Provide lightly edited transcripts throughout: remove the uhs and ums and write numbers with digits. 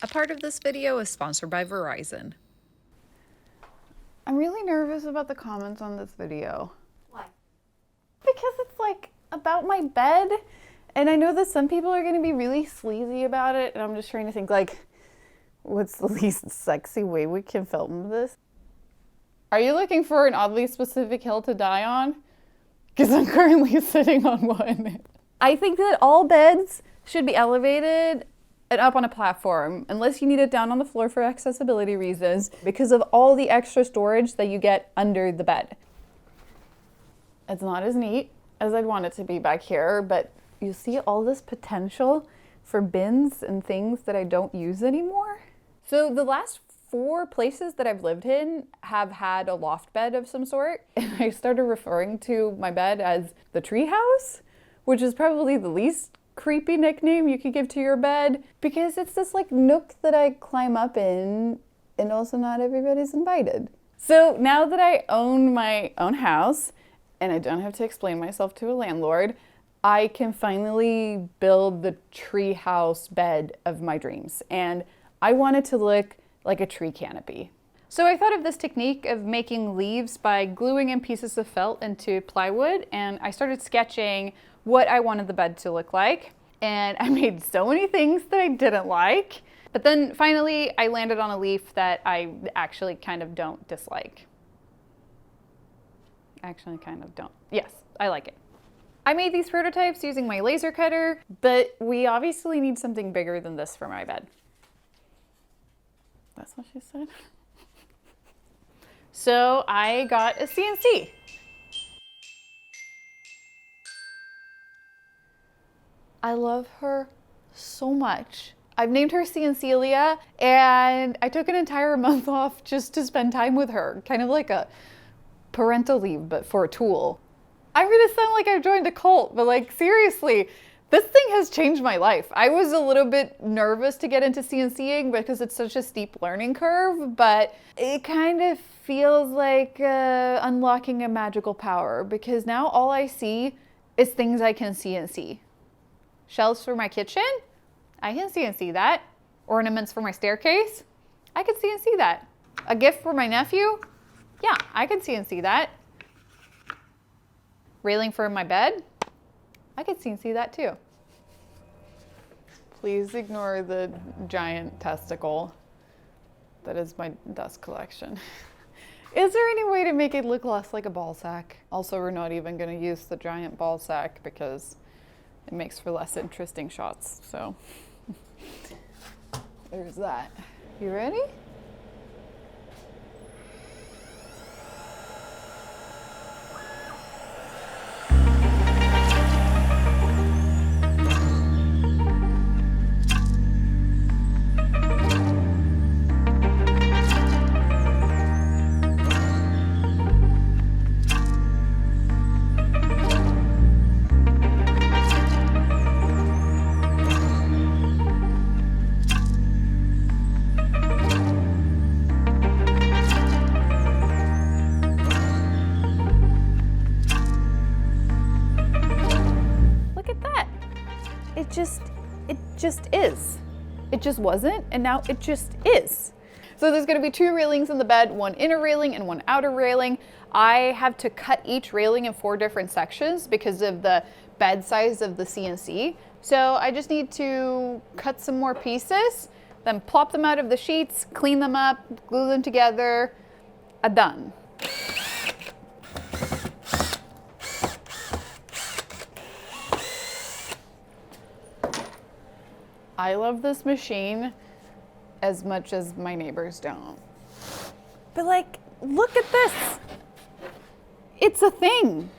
A part of this video is sponsored by Verizon. I'm really nervous about the comments on this video. Why? Because it's like about my bed, and I know that some people are gonna be really sleazy about it, and I'm just trying to think like, what's the least sexy way we can film this? Are you looking for an oddly specific hill to die on? Because I'm currently sitting on one. I think that all beds should be elevated and up on a platform, unless you need it down on the floor for accessibility reasons, because of all the extra storage that you get under the bed. It's not as neat as I'd want it to be back here, but you see all this potential for bins and things that I don't use anymore. So the last 4 places that I've lived in have had a loft bed of some sort, and I started referring to my bed as the treehouse, which is probably the least creepy nickname you could give to your bed, because it's this like nook that I climb up in, and also not everybody's invited. So now that I own my own house and I don't have to explain myself to a landlord, I can finally build the treehouse bed of my dreams, and I want it to look like a tree canopy. So I thought of this technique of making leaves by gluing in pieces of felt into plywood, and I started sketching what I wanted the bed to look like. And I made so many things that I didn't like, but then finally I landed on a leaf that I actually kind of don't dislike. Actually kind of don't. Yes, I like it. I made these prototypes using my laser cutter, but we obviously need something bigger than this for my bed. That's what she said. So I got a CNC. I love her so much. I've named her Ciancelia, and I took an entire month off just to spend time with her, kind of like a parental leave, but for a tool. I'm gonna sound like I've joined a cult, but like seriously, this thing has changed my life. I was a little bit nervous to get into CNCing because it's such a steep learning curve, but it kind of feels like unlocking a magical power, because now all I see is things I can CNC. Shelves for my kitchen? I can CNC that. Ornaments for my staircase? I can CNC that. A gift for my nephew? Yeah, I can CNC that. Railing for my bed? I could CNC that too. Please ignore the giant testicle that is my dust collection. Is there any way to make it look less like a ball sack? Also, we're not even gonna use the giant ball sack because it makes for less interesting shots, so there's that. You ready? It just is. It just wasn't, and now it just is. So there's gonna be 2 railings in the bed, 1 inner railing and 1 outer railing. I have to cut each railing in 4 different sections because of the bed size of the CNC. So I just need to cut some more pieces, then plop them out of the sheets, clean them up, glue them together. Done. I love this machine as much as my neighbors don't. But like, look at this. It's a thing.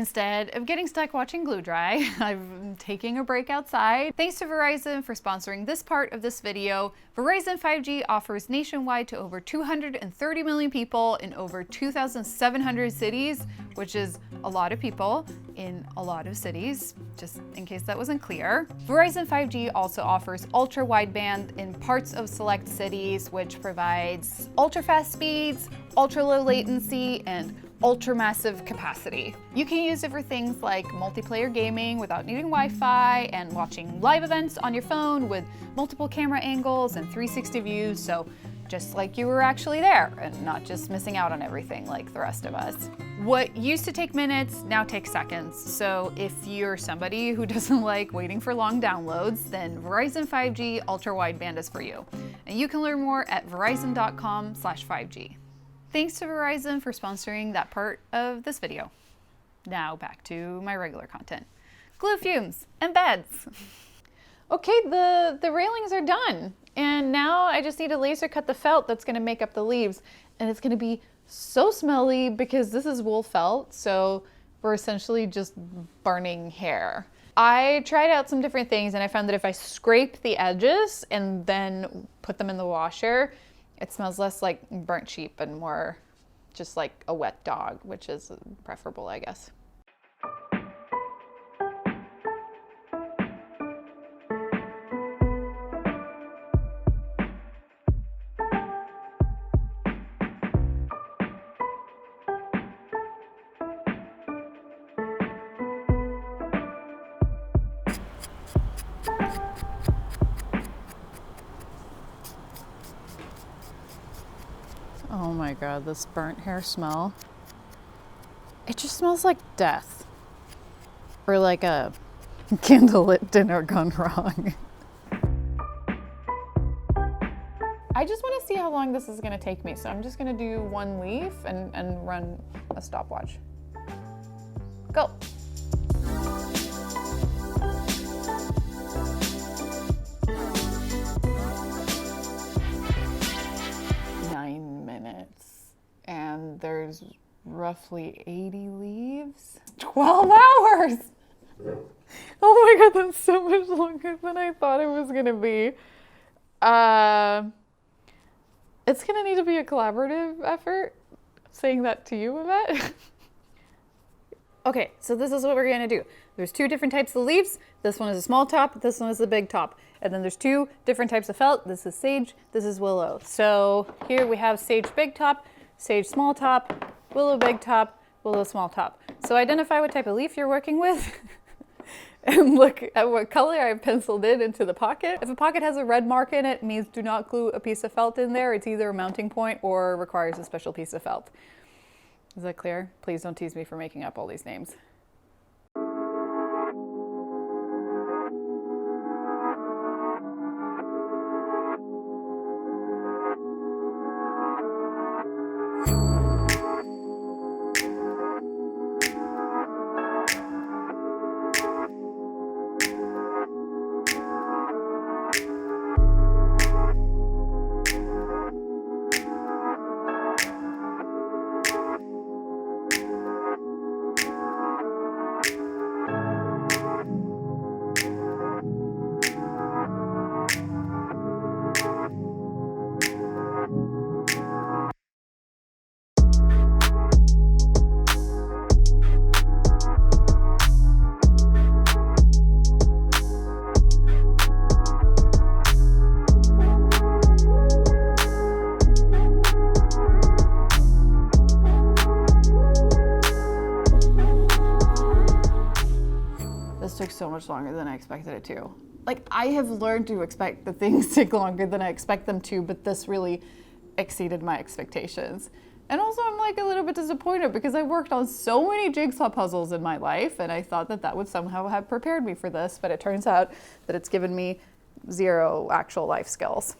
Instead of getting stuck watching glue dry, I'm taking a break outside. Thanks to Verizon for sponsoring this part of this video. Verizon 5G offers nationwide to over 230 million people in over 2,700 cities, which is a lot of people in a lot of cities, just in case that wasn't clear. Verizon 5G also offers ultra wideband in parts of select cities, which provides ultra fast speeds, ultra low latency, and ultra massive capacity. You can use it for things like multiplayer gaming without needing Wi-Fi, and watching live events on your phone with multiple camera angles and 360 views, so just like you were actually there and not just missing out on everything like the rest of us. What used to take minutes now takes seconds, so if you're somebody who doesn't like waiting for long downloads, then Verizon 5G ultra wideband is for you. And you can learn more at verizon.com/5G. Thanks to Verizon for sponsoring that part of this video. Now back to my regular content. Glue fumes and beds. Okay, the railings are done. And now I just need to laser cut the felt that's gonna make up the leaves. And it's gonna be so smelly because this is wool felt, so we're essentially just burning hair. I tried out some different things and I found that if I scrape the edges and then put them in the washer, it smells less like burnt sheep and more just like a wet dog, which is preferable, I guess. Oh my god, this burnt hair smell. It just smells like death. Or like a candlelit dinner gone wrong. I just want to see how long this is going to take me, so I'm just going to do one leaf and run a stopwatch. Go! And there's roughly 80 leaves. 12 hours! Oh my god, that's so much longer than I thought it was gonna be. It's gonna need to be a collaborative effort. Saying that to you, Yvette. Okay, so this is what we're gonna do. There's two different types of leaves. This one is a small top, this one is a big top. And then there's two different types of felt. This is sage, this is willow. So here we have sage big top, sage small top, willow big top, willow small top. So identify what type of leaf you're working with and look at what color I've penciled in into the pocket. If a pocket has a red mark in it, it means do not glue a piece of felt in there. It's either a mounting point or requires a special piece of felt. Is that clear? Please don't tease me for making up all these names. Took so much longer than I expected it to. Like, I have learned to expect that things take longer than I expect them to, but this really exceeded my expectations. And also I'm like a little bit disappointed because I worked on so many jigsaw puzzles in my life and I thought that that would somehow have prepared me for this, but it turns out that it's given me zero actual life skills.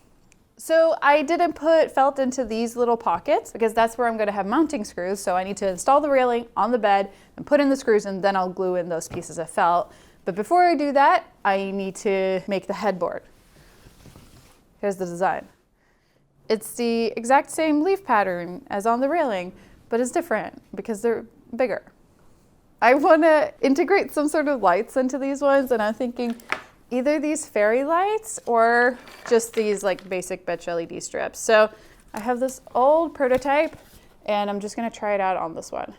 So I didn't put felt into these little pockets because that's where I'm going to have mounting screws. So I need to install the railing on the bed and put in the screws, and then I'll glue in those pieces of felt. But before I do that, I need to make the headboard. Here's the design. It's the exact same leaf pattern as on the railing, but it's different because they're bigger. I want to integrate some sort of lights into these ones, and I'm thinking either these fairy lights or just these like basic Betch LED strips. So I have this old prototype, and I'm just going to try it out on this one.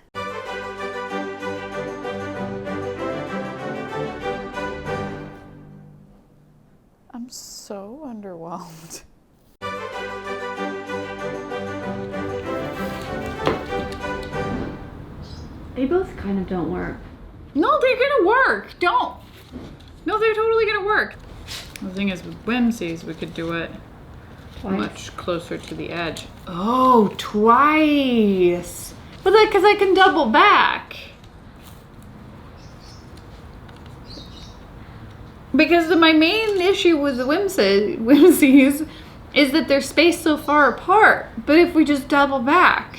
I'm so underwhelmed. They both kind of don't work. No, they're gonna work. Don't. No, they're totally gonna work. The thing is, with Whimsies, we could do it much closer to the edge. Oh, twice. But that because I can double back. Because my main issue with the Whimsies is that they're spaced so far apart. But if we just double back.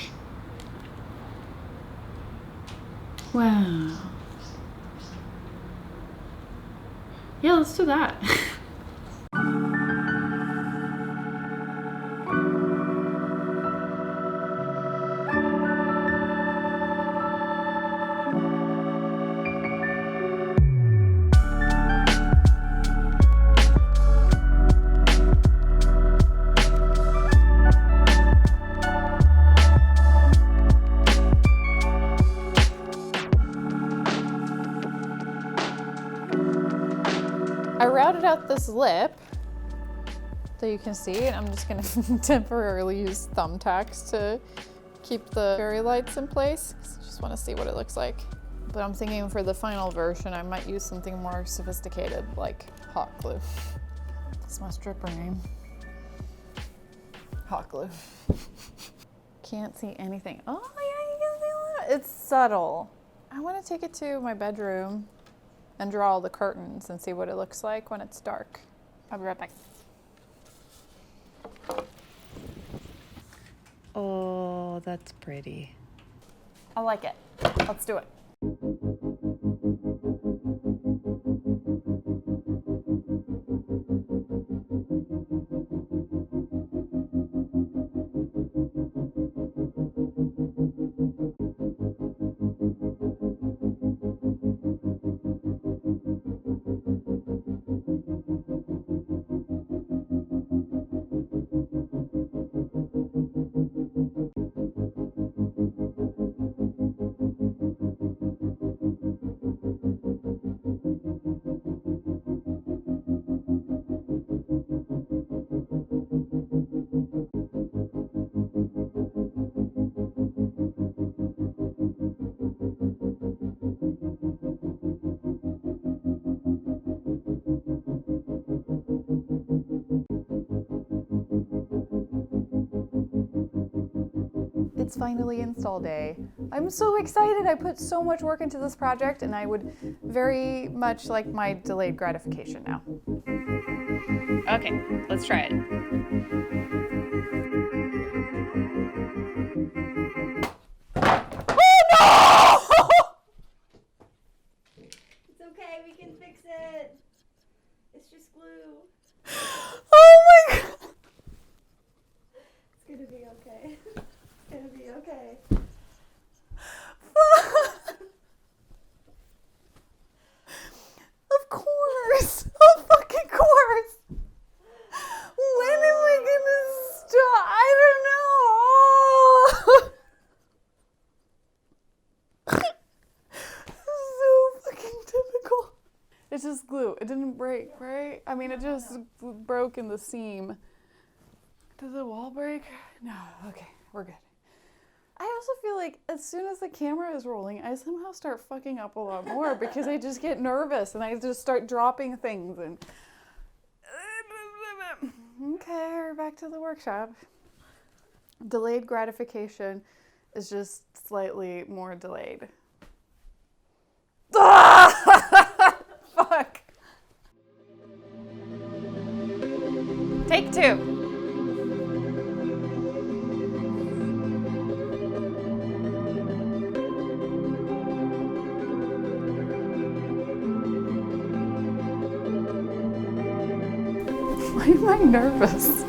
Wow. Yeah, let's do that. I routed out this lip that you can see, and I'm just gonna temporarily use thumbtacks to keep the fairy lights in place. I just wanna see what it looks like. But I'm thinking for the final version, I might use something more sophisticated, like hot glue. That's my stripper name. Hot glue. Can't see anything. Oh yeah, you can see that. It's subtle. I wanna take it to my bedroom and draw all the curtains and see what it looks like when it's dark. I'll be right back. Oh, that's pretty. I like it. Let's do it. It's finally install day. I'm so excited. I put so much work into this project, and I would very much like my delayed gratification now. Okay, let's try it. It's okay, we can fix it. It's just glue. Oh my god! It's gonna be okay. It's gonna be okay. Of course! Of fucking course! When am I gonna stop? I don't know. So fucking typical. It's just glue. It didn't break, right? I mean, it just broke in the seam. Did the wall break? No. Okay, we're good. I also feel like as soon as the camera is rolling, I somehow start fucking up a lot more because I just get nervous and I just start dropping things and... Okay, we're back to the workshop. Delayed gratification is just slightly more delayed. Fuck. Take two. Why am I nervous?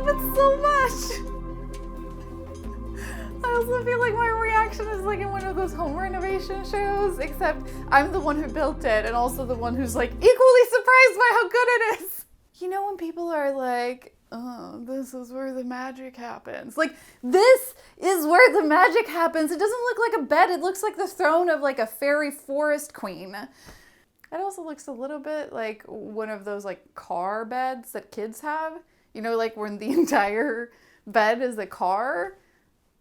love it so much. I also feel like my reaction is like in one of those home renovation shows, except I'm the one who built it and also the one who's like equally surprised by how good it is. You know when people are like, oh, this is where the magic happens. Like, this is where the magic happens. It doesn't look like a bed. It looks like the throne of like a fairy forest queen. It also looks a little bit like one of those like car beds that kids have. You know, like when the entire bed is a car.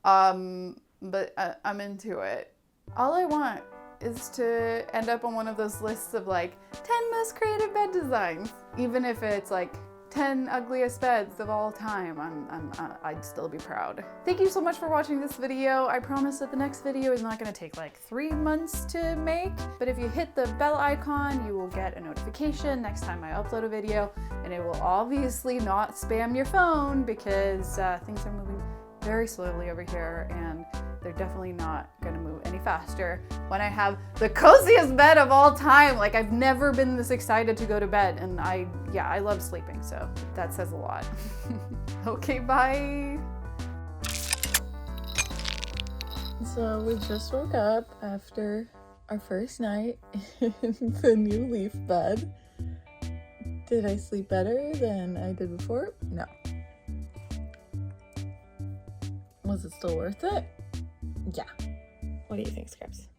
But I'm into it. All I want is to end up on one of those lists of like 10 most creative bed designs. Even if it's like 10 ugliest beds of all time, I'd still be proud. Thank you so much for watching this video. I promise that the next video is not gonna take like 3 months to make, but if you hit the bell icon, you will get a notification next time I upload a video, and it will obviously not spam your phone because things are moving very slowly over here, and they're definitely not gonna move any faster when I have the coziest bed of all time. Like, I've never been this excited to go to bed, and I love sleeping, so that says a lot. Okay, bye. So we just woke up after our first night in the new leaf bed. Did I sleep better than I did before? No. Was it still worth it? Yeah. What do you think, Scraps?